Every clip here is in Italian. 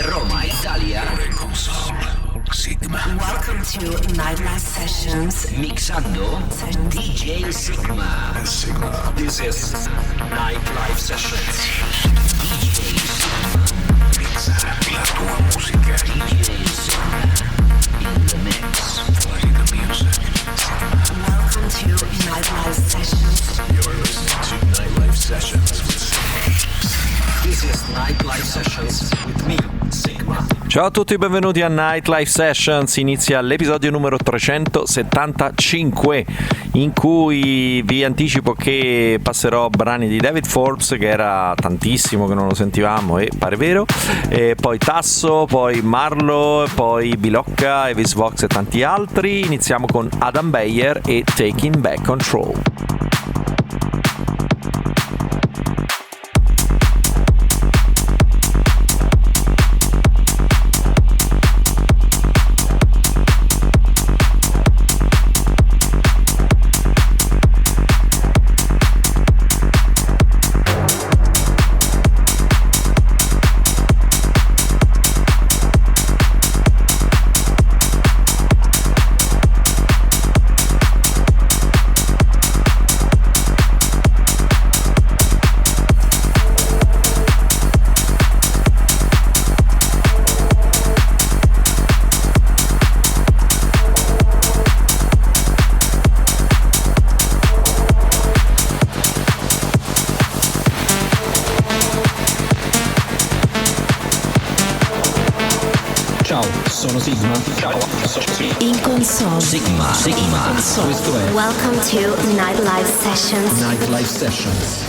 Roma, Italia. Sygma. Welcome to Nightlife Sessions. Mixando DJ Sygma. Sygma. This is Nightlife Sessions. DJ Mixa la tua musica. DJ Sygma in the mix. Play the music. Welcome to Nightlife Sessions. You're listening to Nightlife Sessions with This is Nightlife Sessions with me, Sygma. Ciao a tutti, benvenuti a Nightlife Sessions. Inizia l'episodio numero 375 in cui vi anticipo che passerò brani di David Forbes, che era tantissimo che non lo sentivamo e pare vero, e poi Tasso, poi MarLo, poi Belocca, Avis e tanti altri. Iniziamo con Beyer e Taking Back Control. Sono Sygma. Ciao, sono In console. Sygma. Questo è Welcome to Nightlife Sessions. Nightlife Sessions.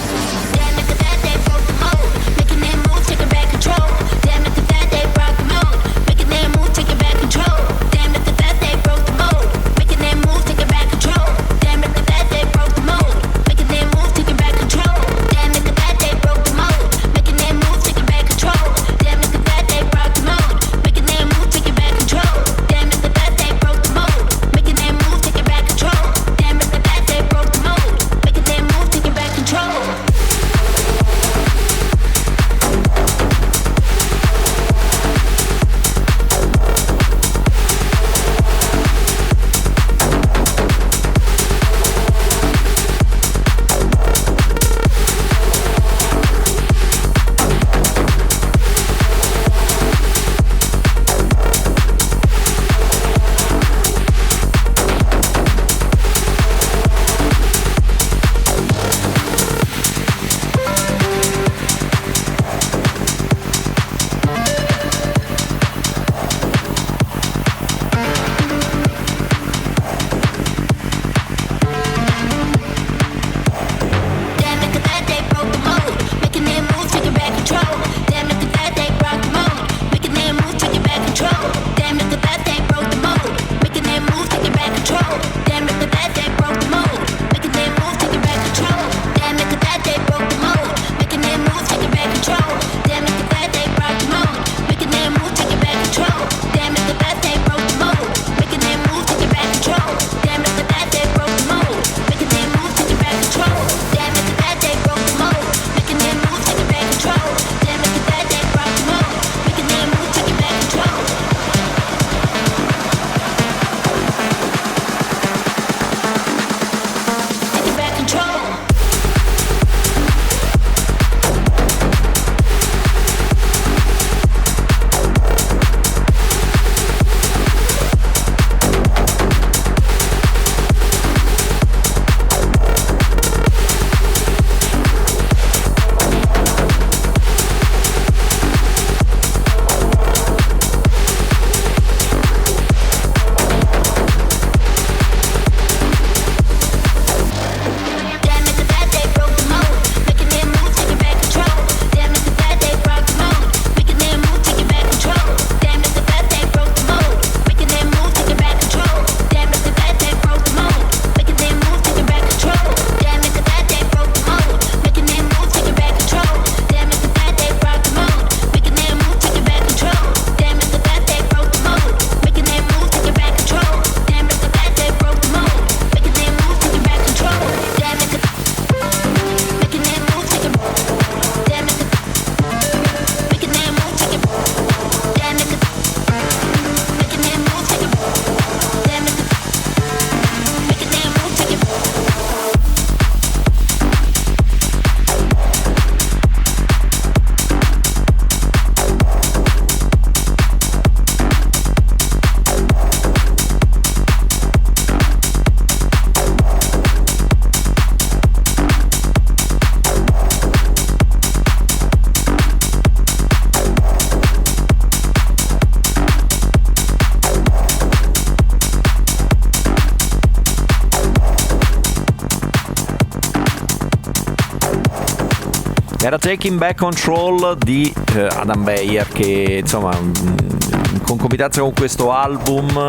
Era Taking Back Control di Adam Beyer, che insomma in concomitanza con questo album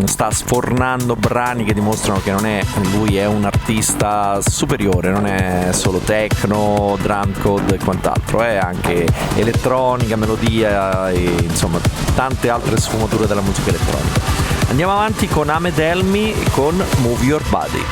sta sfornando brani che dimostrano che lui è un artista superiore, non è solo techno, drum code e quant'altro, è anche elettronica, melodia e insomma tante altre sfumature della musica elettronica. Andiamo avanti con Ahmed Helmy con Move Your Body.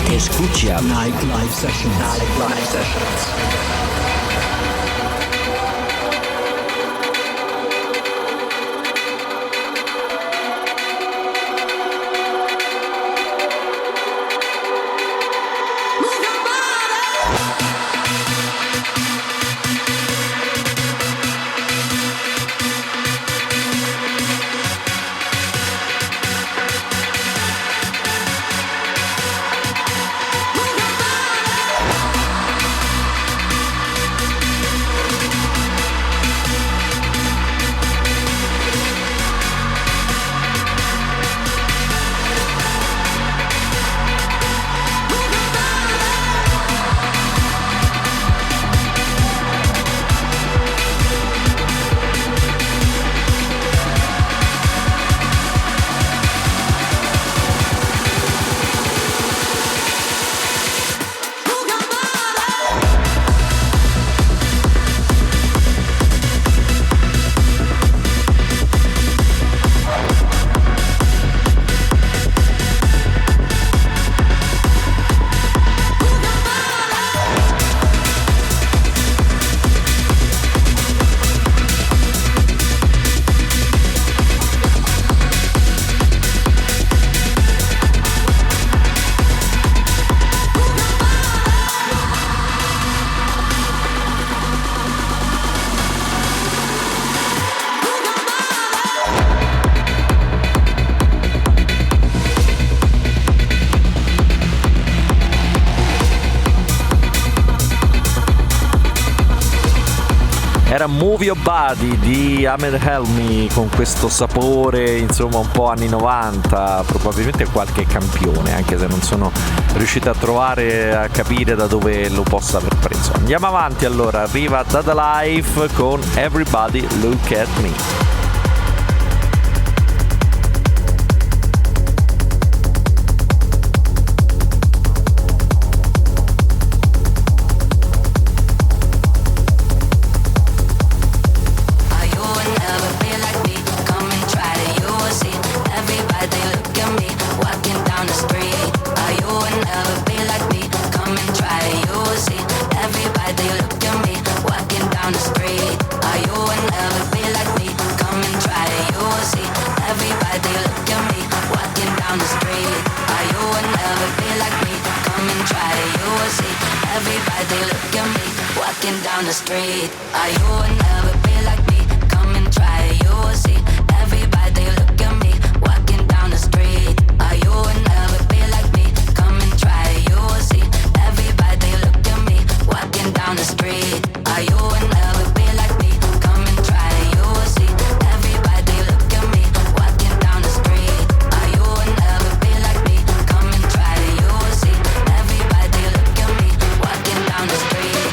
Escucha Nightlife Sessions. Nightlife Sessions. Era Move Your Body di Ahmed Helmy, con questo sapore insomma un po' anni 90, probabilmente qualche campione, anche se non sono riuscito a capire da dove lo possa aver preso. Andiamo avanti allora, arriva Dada Life con Everybody Look at Me. Down the street, are you will never be like me? Come and try it, you will see. Everybody look at me, walking down the street. Are you will never be like me? Come and try it, you will see. Everybody look at me, walking down the street. Are you will never be like me? Come and try it, you will see. Everybody look at me, walking down the street. Are you will never be like me? Come and try it, you will see. Everybody look at me, walking down the street.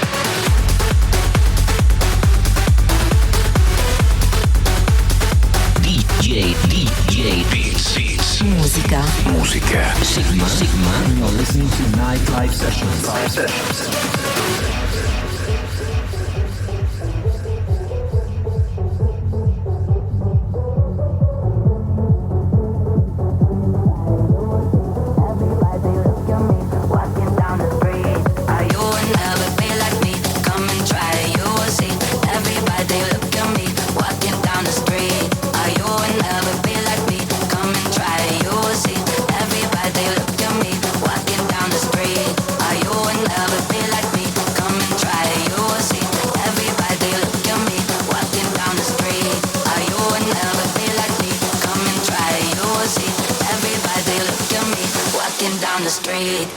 DJ Nilsix. Musica. Sygma. You're listening to Nightlife Sessions. Live sessions. Everybody look at me, walking down the street. Are you will never be like me? Come down the street.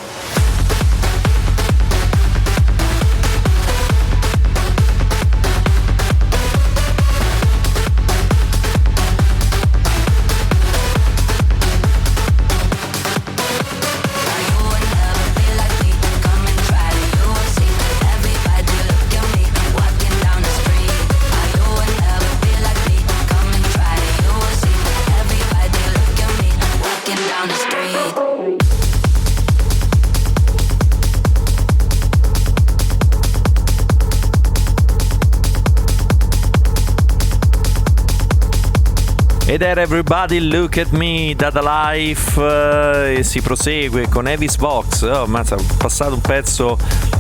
Ed era Everybody Look at Me, Dada Life, e si prosegue con Avis Vox. Oh, mazza, ho passato un pezzo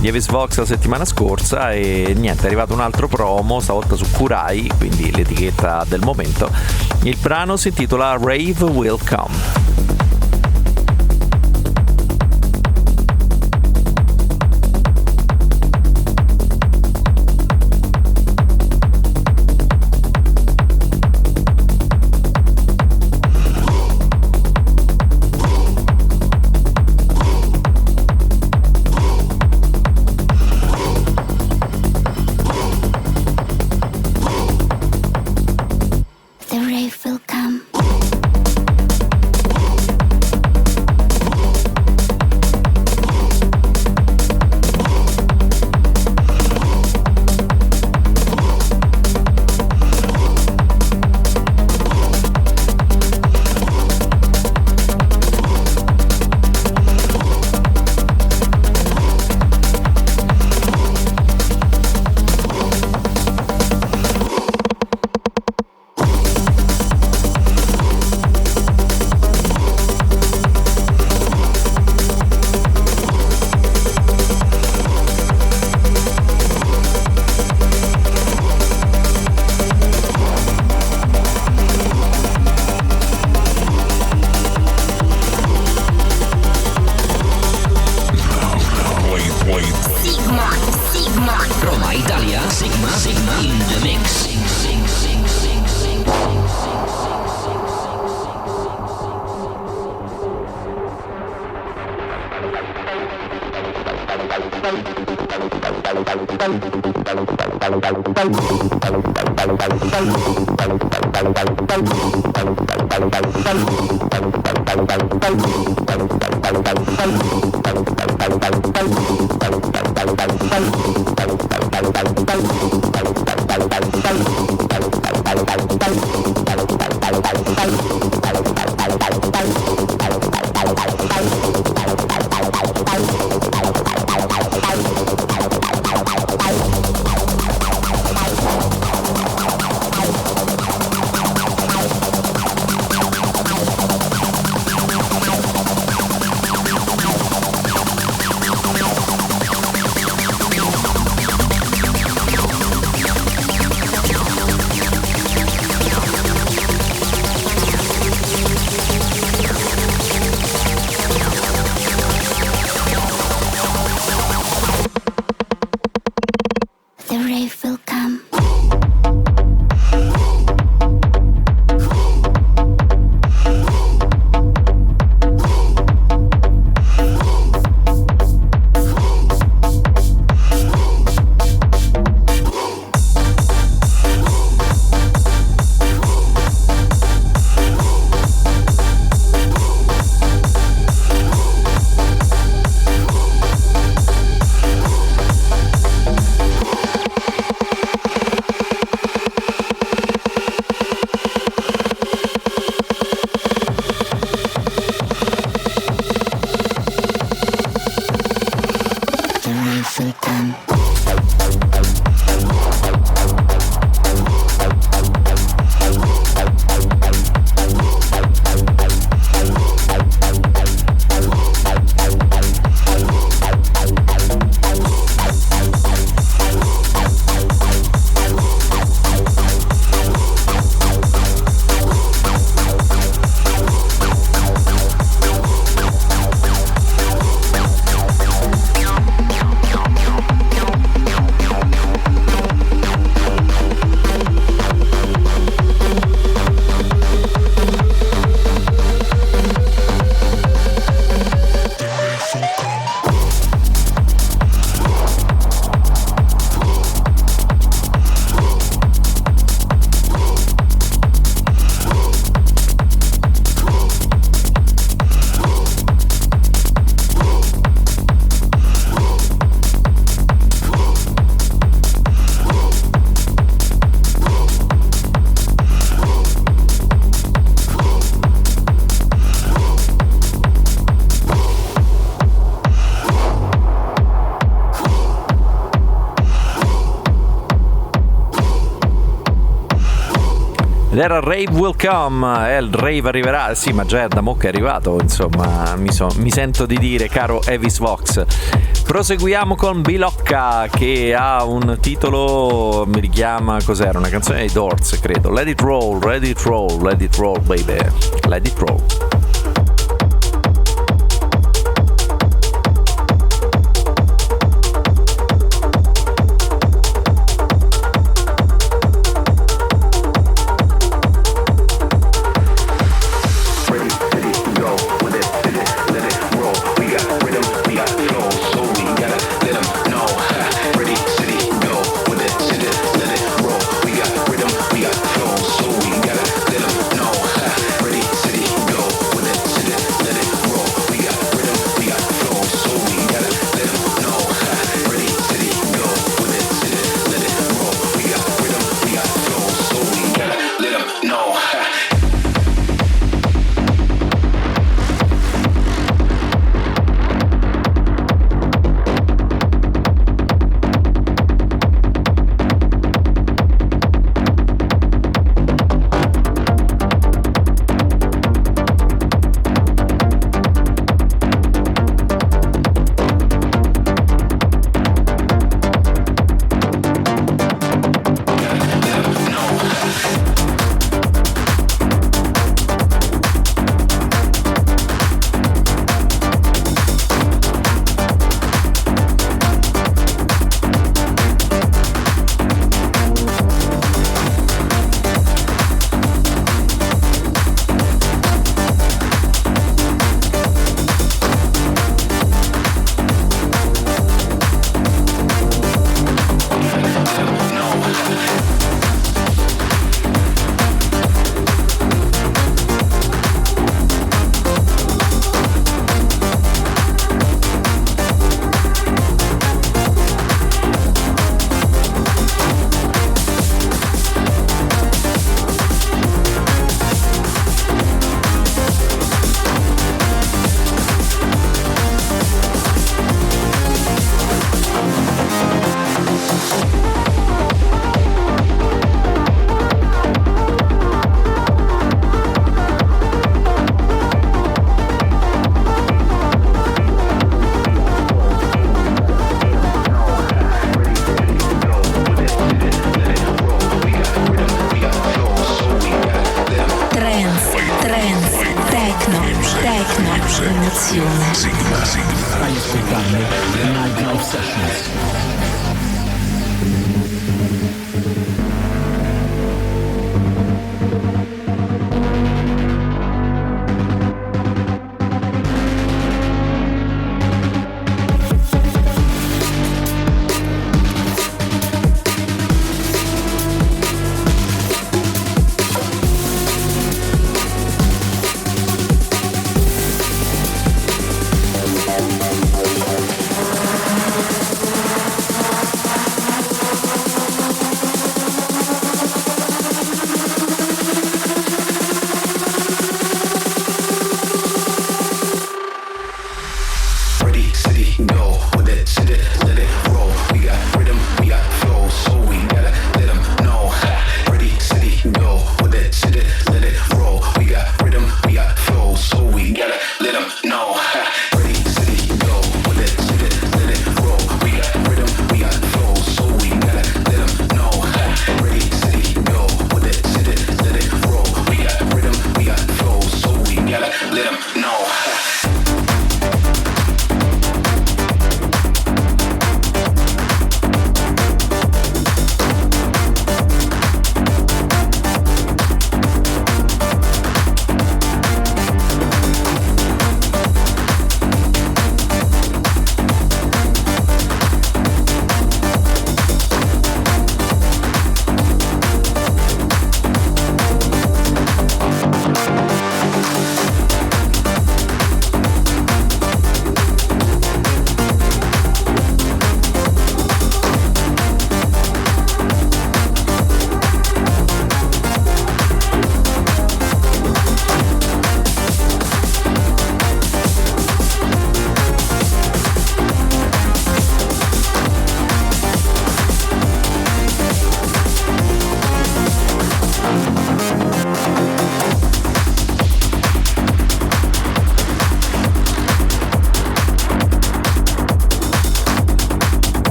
di Avis Vox la settimana scorsa e niente, è arrivato un altro promo, stavolta su Kurai, quindi l'etichetta del momento. Il brano si intitola Rave Will Come. The rave will come. Roma, Italia, Sygma in the mix. Ed era Rave Will Come, il rave arriverà, sì, ma già da mo' che è arrivato, insomma, mi sento di dire, caro Avis Vox. Proseguiamo con Belocca, che ha un titolo, mi richiama, cos'era? Una canzone dei Doors, credo. Let it roll, let it roll, let it roll, baby, let it roll. Emozione. Stai ascoltando Nightlife Sessions.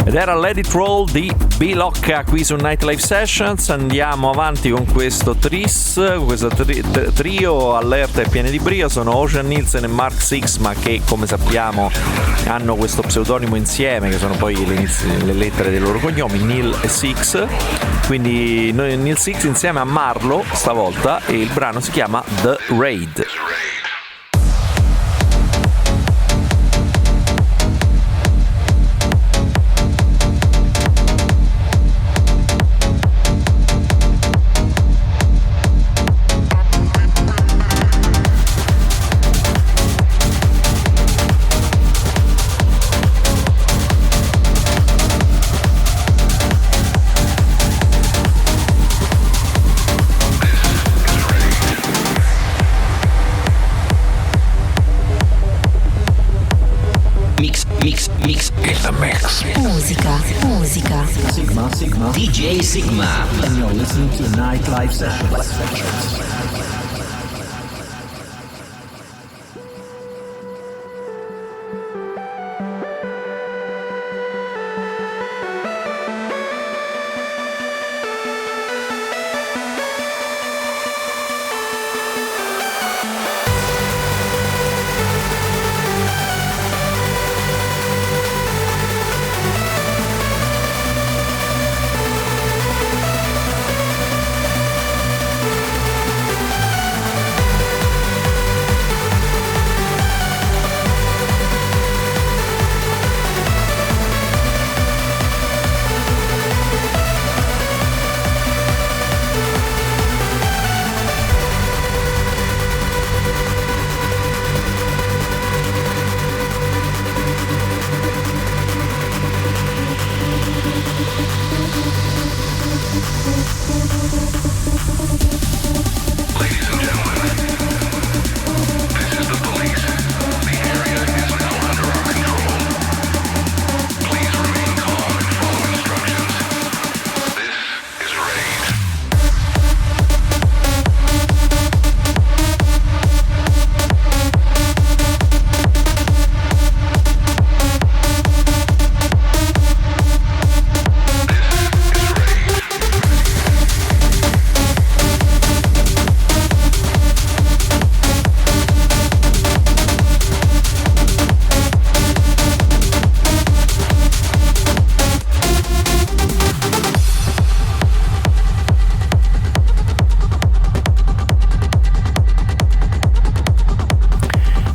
ed era Let It Roll di Belocca qui su Nightlife Sessions. Andiamo avanti con questo trio allerta e pieni di brio. Sono Orjan, Nilsen e Sixma, che come sappiamo hanno questo pseudonimo insieme, che sono poi le lettere dei loro cognomi, Nil e Six, quindi Nilsix insieme a MarLo stavolta, e il brano si chiama The Raid. Mix in the mix. Musica. Sygma. DJ Sygma. And you're listening to Nightlife Sessions.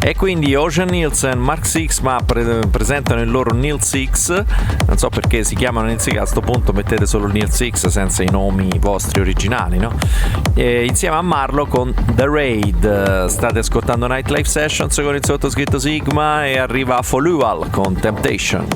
E quindi Orjan, Nilsen, Sixma presentano il loro Nilsix. Non so perché si chiamano Nilsix, a questo punto mettete solo Nilsix senza i nomi vostri originali, no? E insieme a MarLo con The Raid. State ascoltando Nightlife Sessions con il sottoscritto Sygma, e arriva Folual con Temptation.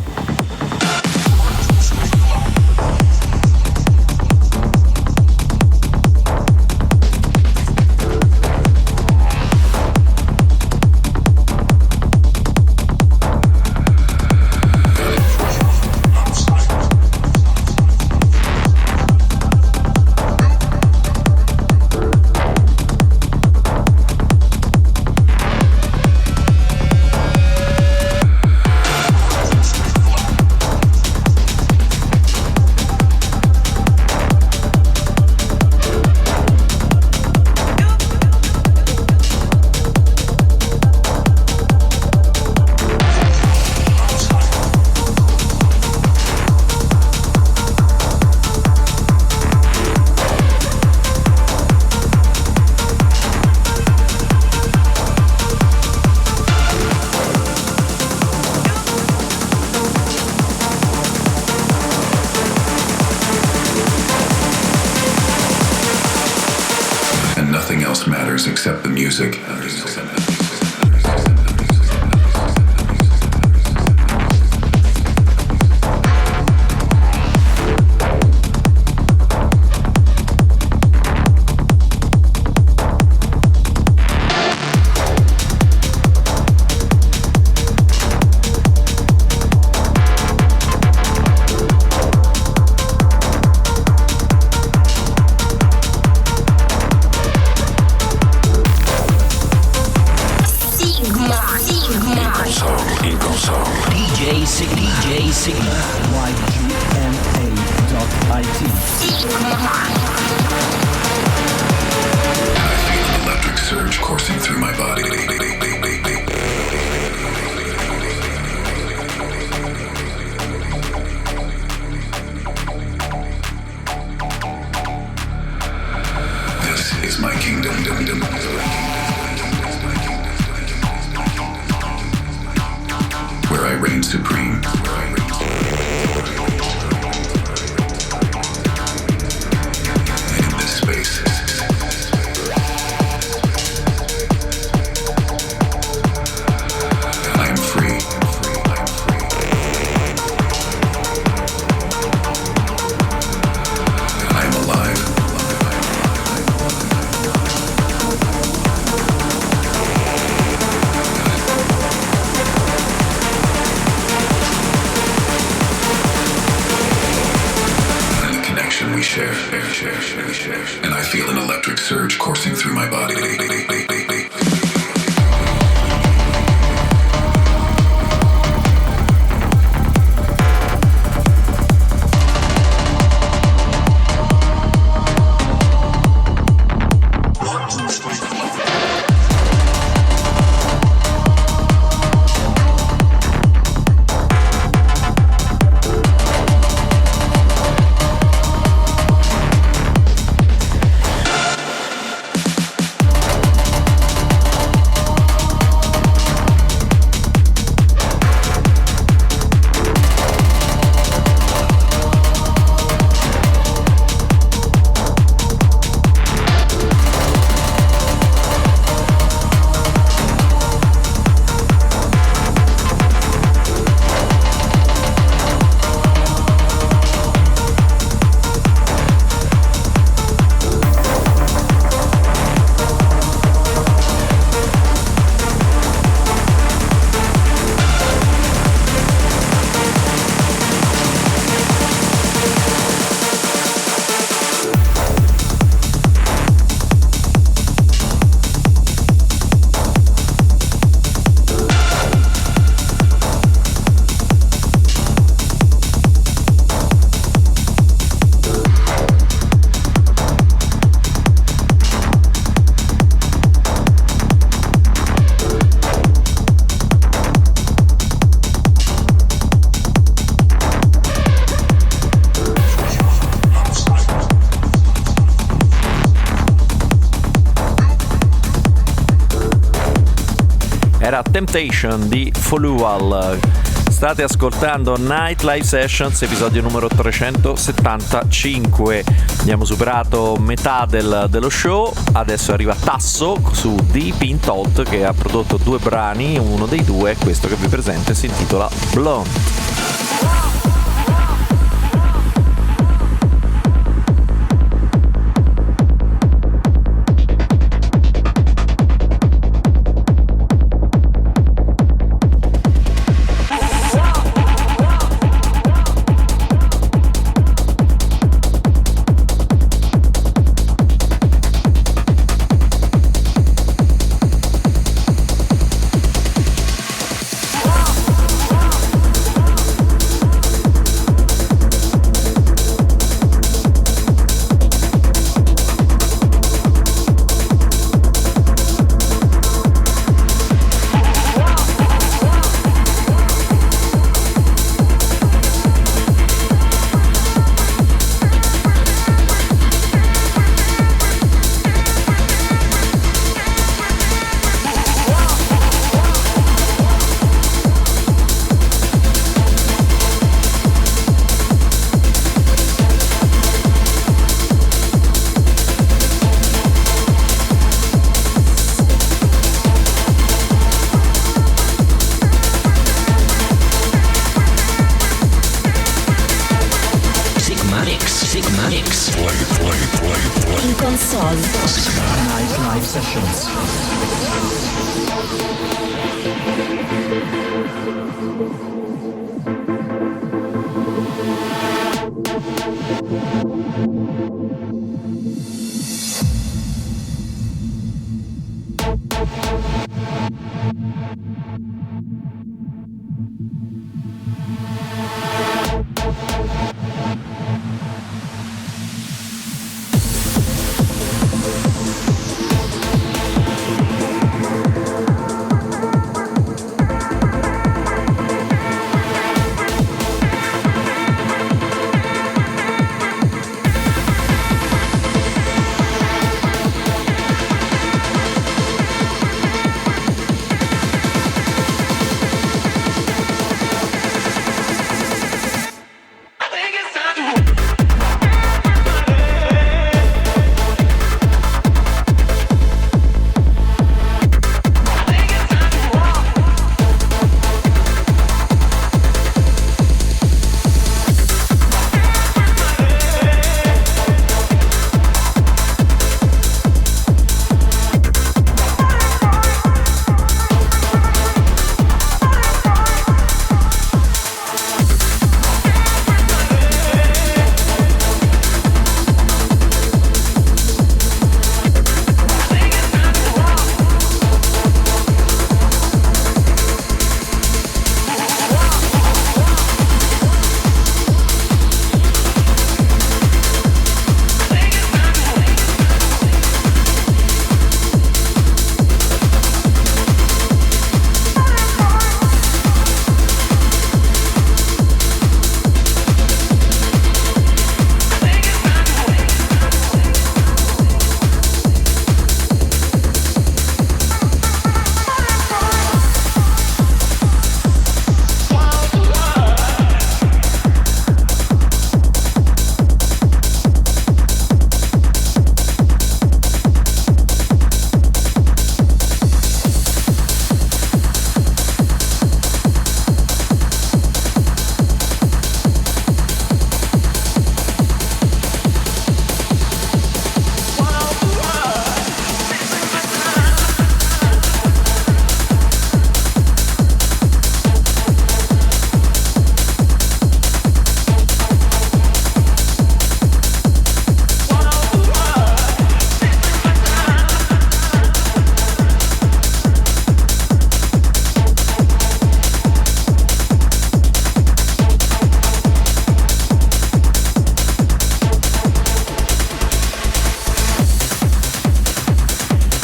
Except the music. In console. DJ Sygma. Ygma.it. I feel an electric surge coursing through my body. This is my kingdom. Where I reign supreme. In this space. I am free. I am alive. We share, and I feel an electric surge coursing through my body. Era Temptation di Folual. State ascoltando Nightlife Sessions, episodio numero 375. Abbiamo superato metà dello show. Adesso arriva Tasso su Deep in Thought, che ha prodotto 2 brani. Uno dei 2 è questo che vi presento e si intitola Blonde. In console. Nightlife Sessions.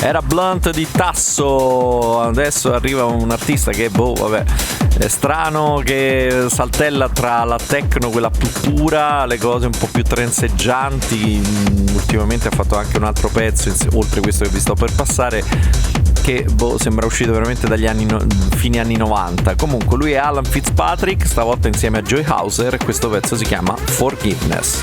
Era Blunt di Tasso. Adesso arriva un artista che è strano, che saltella tra la techno, quella più pura, le cose un po' più trenseggianti. Ultimamente ha fatto anche un altro pezzo, oltre a questo che vi sto per passare, che sembra uscito veramente dagli fine anni 90. Comunque lui è Alan Fitzpatrick, stavolta insieme a Joyhauser, e questo pezzo si chiama Forgiveness.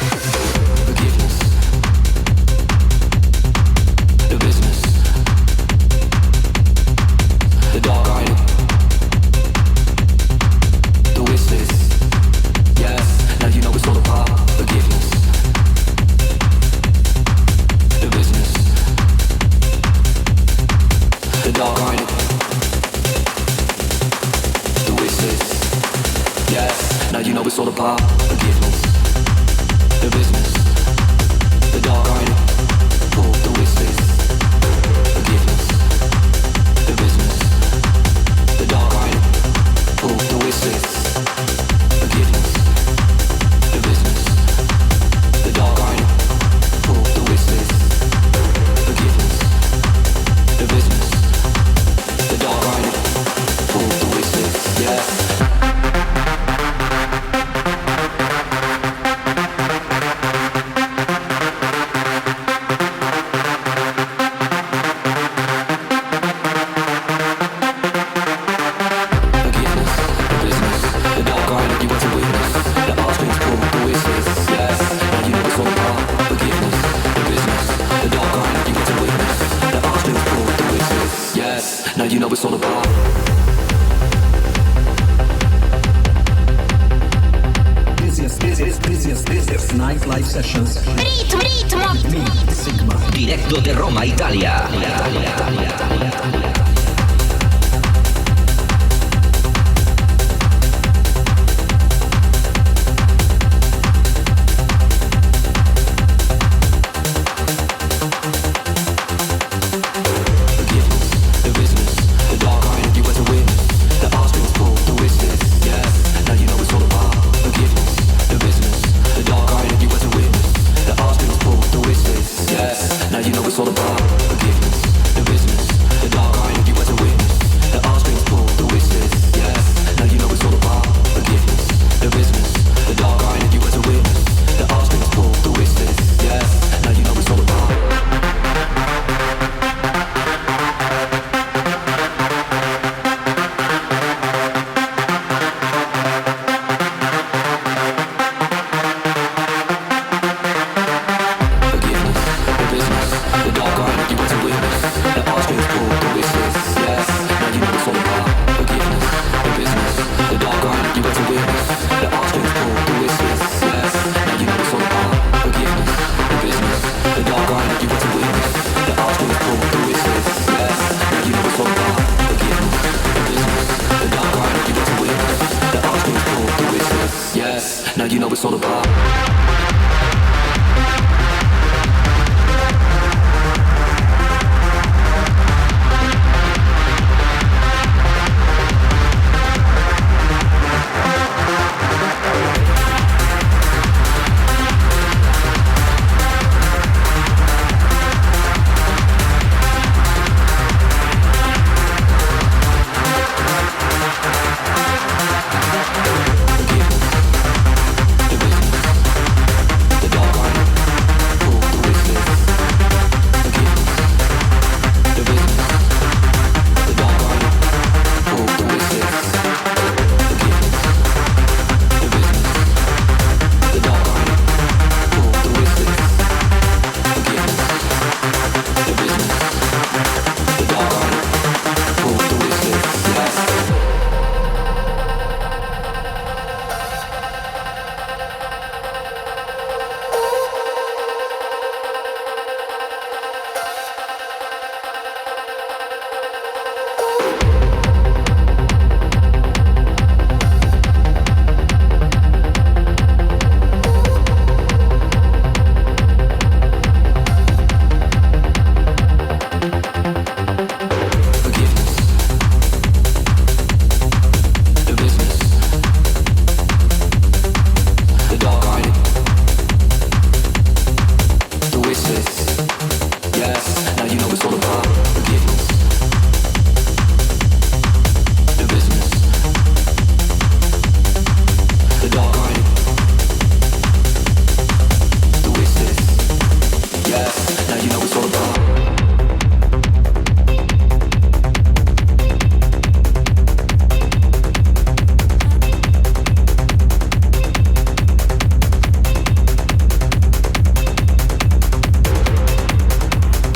Nightlife Sessions. Ritmo. Sygma. Diretto da Roma, Italia. The you know it's all about.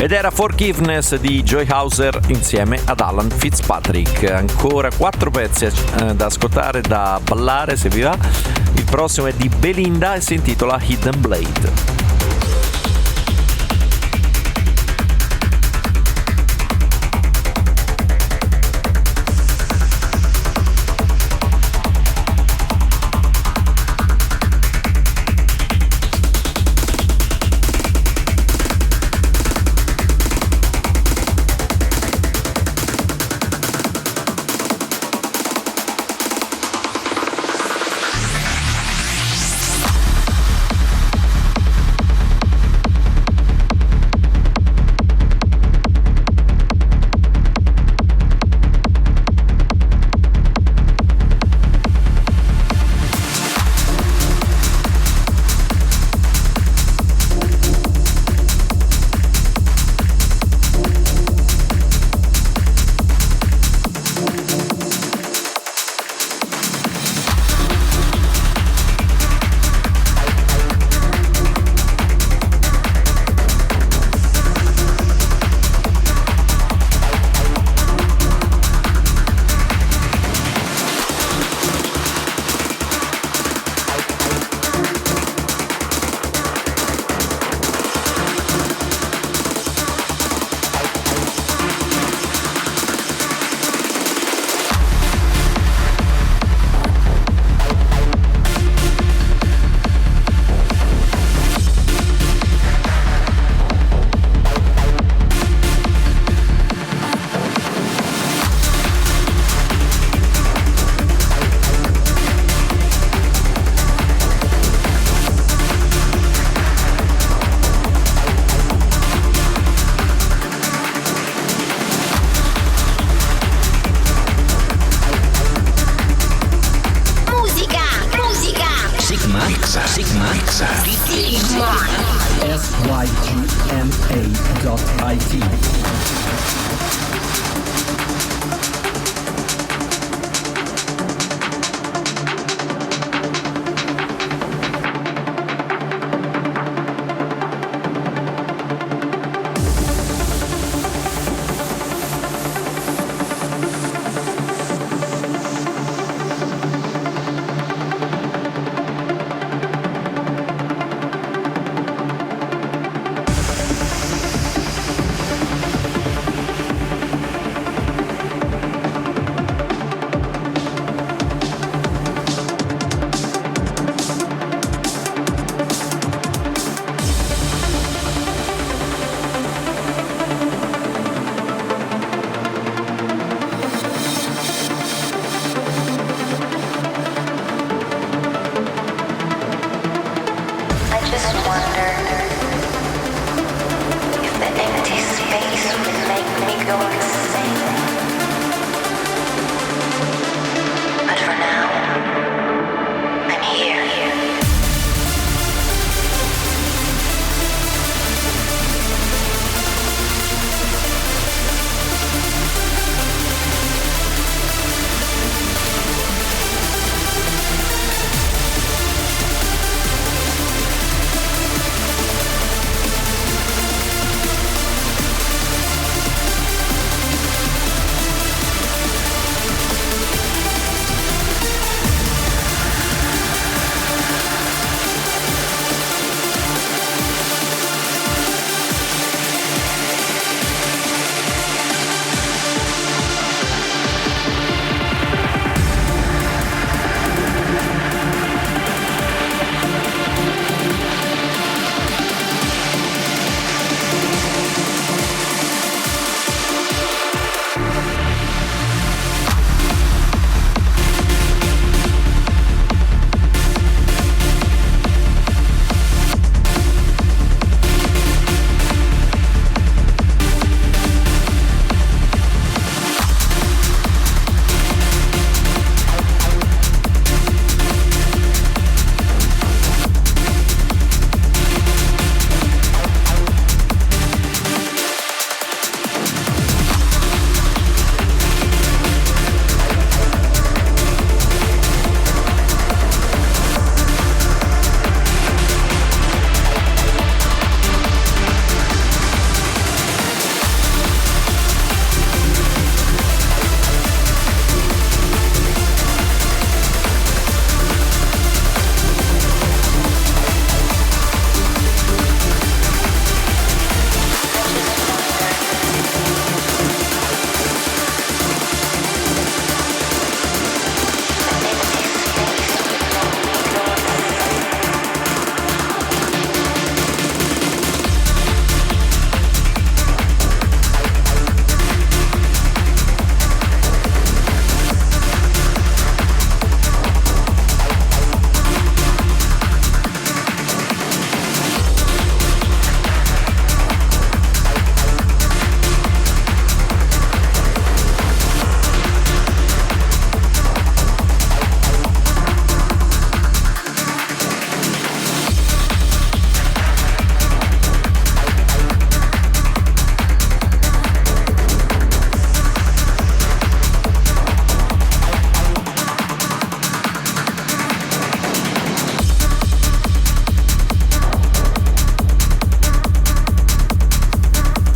Ed era Forgiveness di Joyhauser insieme ad Alan Fitzpatrick. Ancora 4 pezzi da ascoltare, da ballare se vi va. Il prossimo è di Belinda e si intitola Hidden Blade. Sygma.it.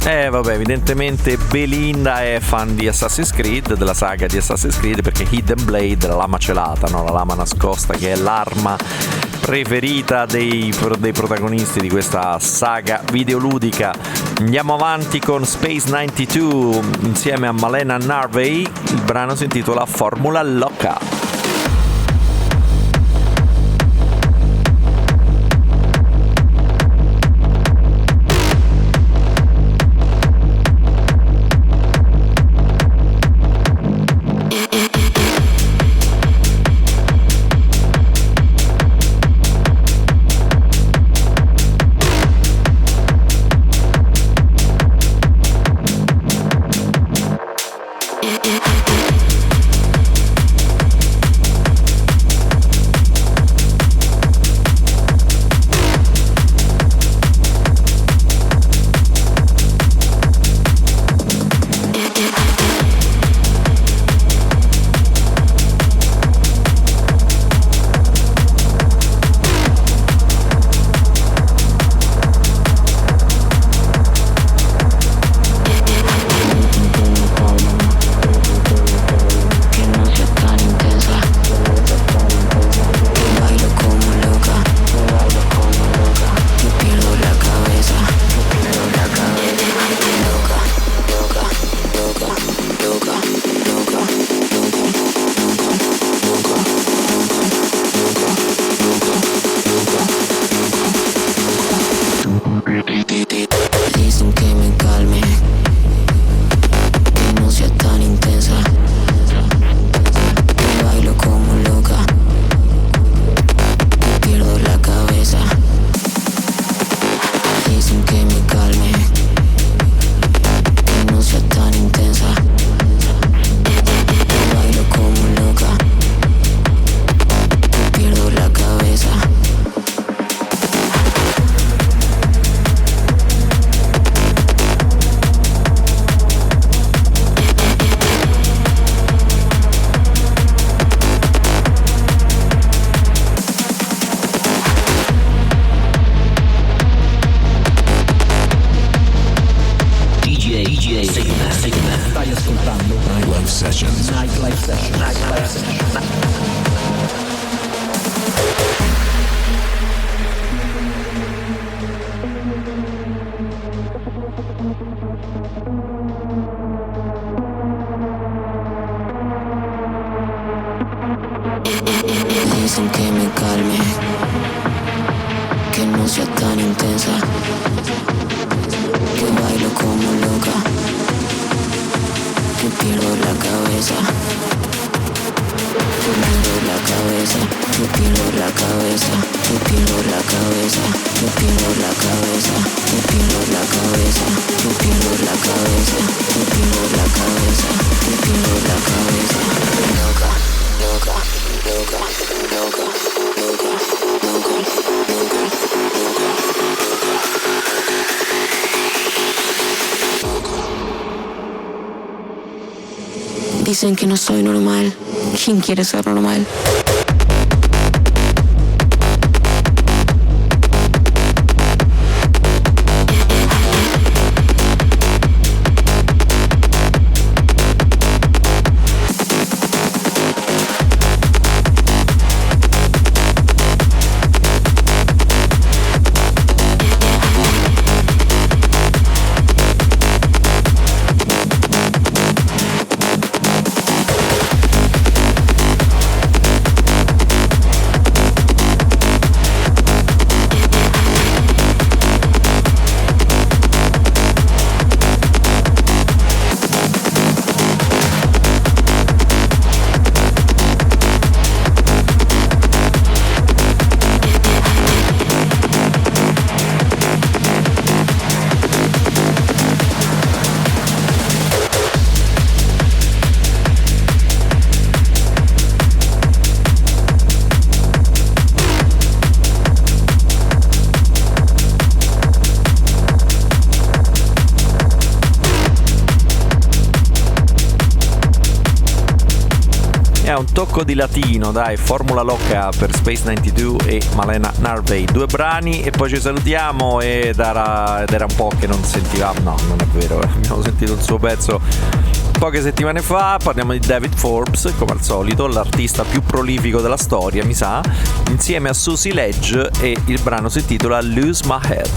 Vabbè, evidentemente Belinda è fan di Assassin's Creed, della saga di Assassin's Creed, perché Hidden Blade, la lama celata, no? La lama nascosta, che è l'arma preferita dei protagonisti di questa saga videoludica. Andiamo avanti con Space 92 insieme a Malena Narvay. Il brano si intitola Formula LOCA. Dicen que me calme, que no sea tan intensa, que bailo como loca, que pierdo la cabeza, que pierdo la cabeza, que pierdo la cabeza, que pierdo la cabeza, que pierdo la cabeza, que pierdo la cabeza, que pierdo la cabeza, que pierdo la cabeza, que pierdo la cabeza, loca, loca, loca, loca, loca, loca, loca, loca. Dicen que no soy normal. ¿Quién quiere ser normal? È un tocco di latino, dai, Formula LOCA per Space 92 e Malena Narvay, 2 brani e poi ci salutiamo ed era un po' che non sentivamo, no, non è vero, abbiamo sentito il suo pezzo poche settimane fa. Parliamo di David Forbes, come al solito, l'artista più prolifico della storia, mi sa, insieme a Susie e il brano si intitola Lose My Head.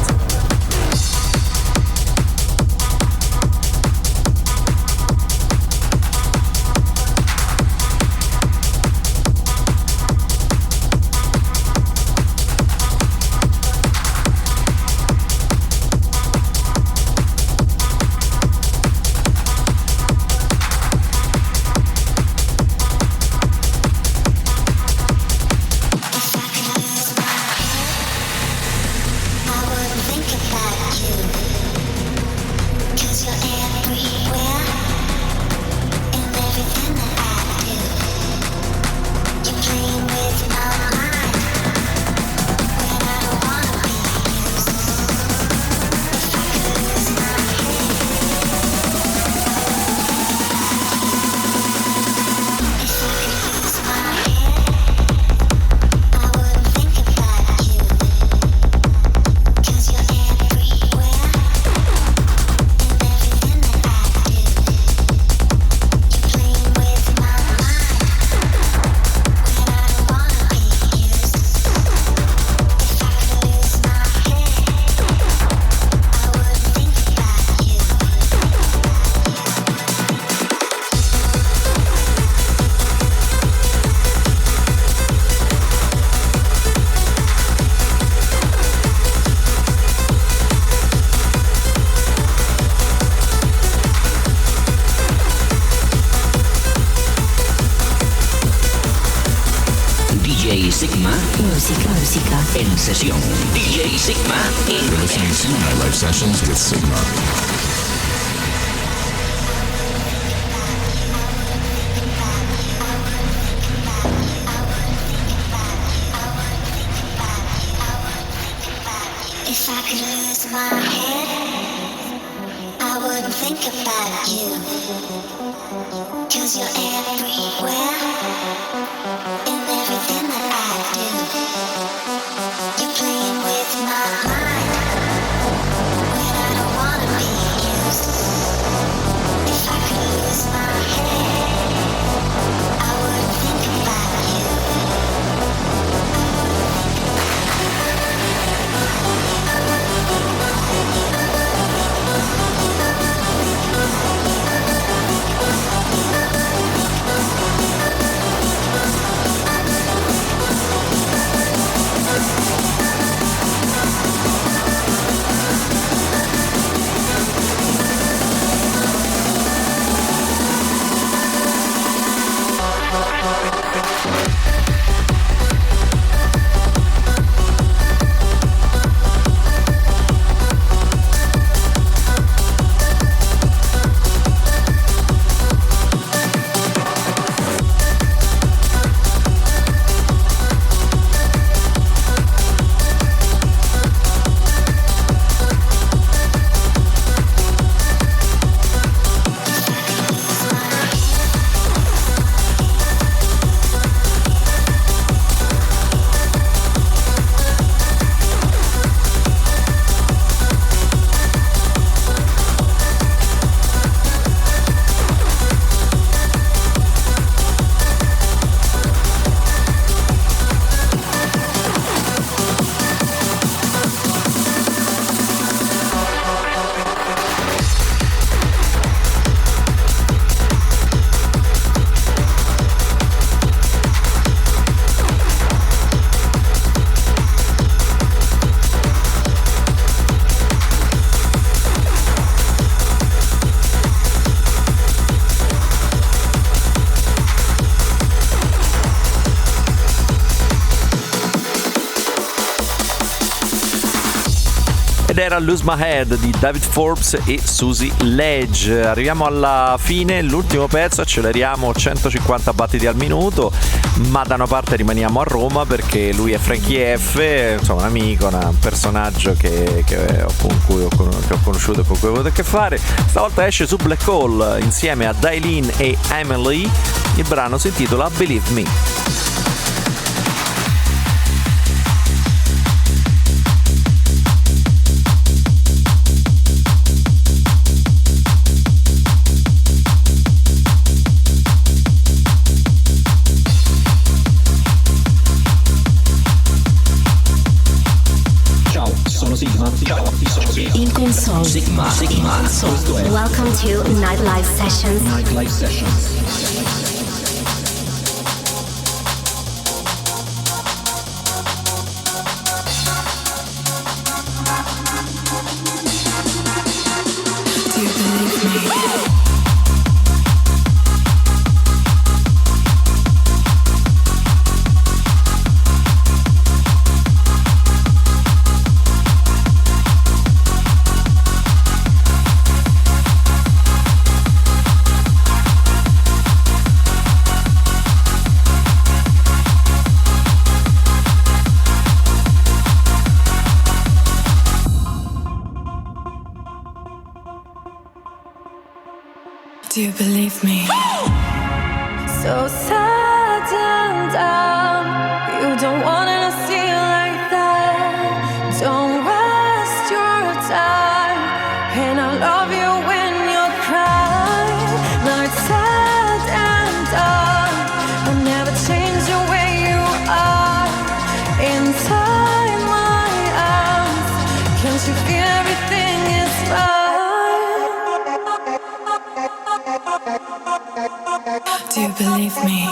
Sygma. Música. En sesión. DJ Sygma. You're listening to Nightlife Sessions with Sygma. If I could lose my head, I wouldn't think about you. 'Cause you're everywhere, in everything that I do. You're playing with my mind, when I don't wanna be used. If I could lose my head, I wouldn't think about you. era Lose My Head di David Forbes e Susie Ledge. Arriviamo alla fine, l'ultimo pezzo, acceleriamo 150 battiti al minuto, ma da una parte rimaniamo a Roma perché lui è Frankyeffe, insomma un amico, un personaggio che ho conosciuto e con cui ho avuto a che fare. Stavolta esce su Black Hole insieme a Daalien e Amiley. Il brano si intitola Believe Me. In console. Sygma. Welcome to Nightlife Sessions. Nightlife Sessions. Do you believe me? Do you believe me? So sad and down. You don't wanna see it like that. Don't waste your time. And I love you when you're crying. Now it's sad and down. I'll never change the way you are. Inside my arms, can't you feel everything is fine? Do you believe me?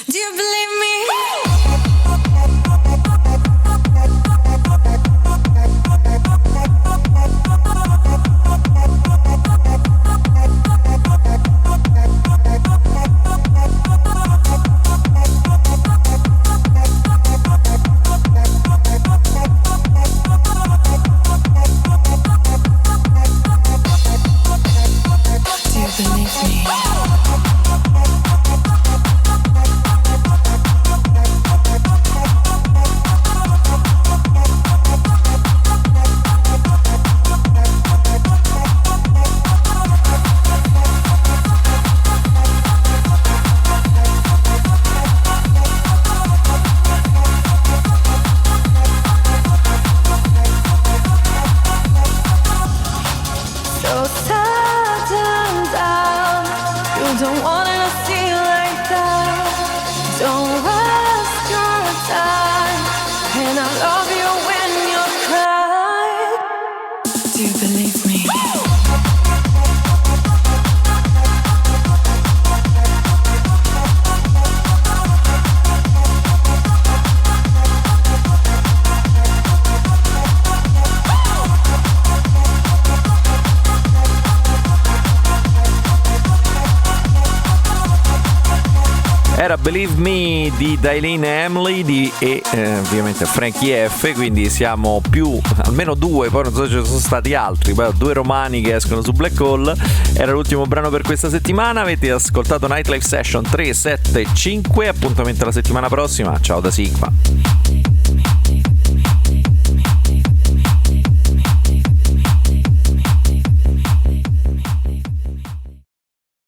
Do you believe me? Era Believe Me di Daalien e Amiley e ovviamente Frankyeffe, quindi siamo più, almeno due, poi non so se ci sono stati altri, poi due romani che escono su Black Hole. Era l'ultimo brano per questa settimana, avete ascoltato Nightlife Session 375, appuntamento la settimana prossima, ciao da Sygma.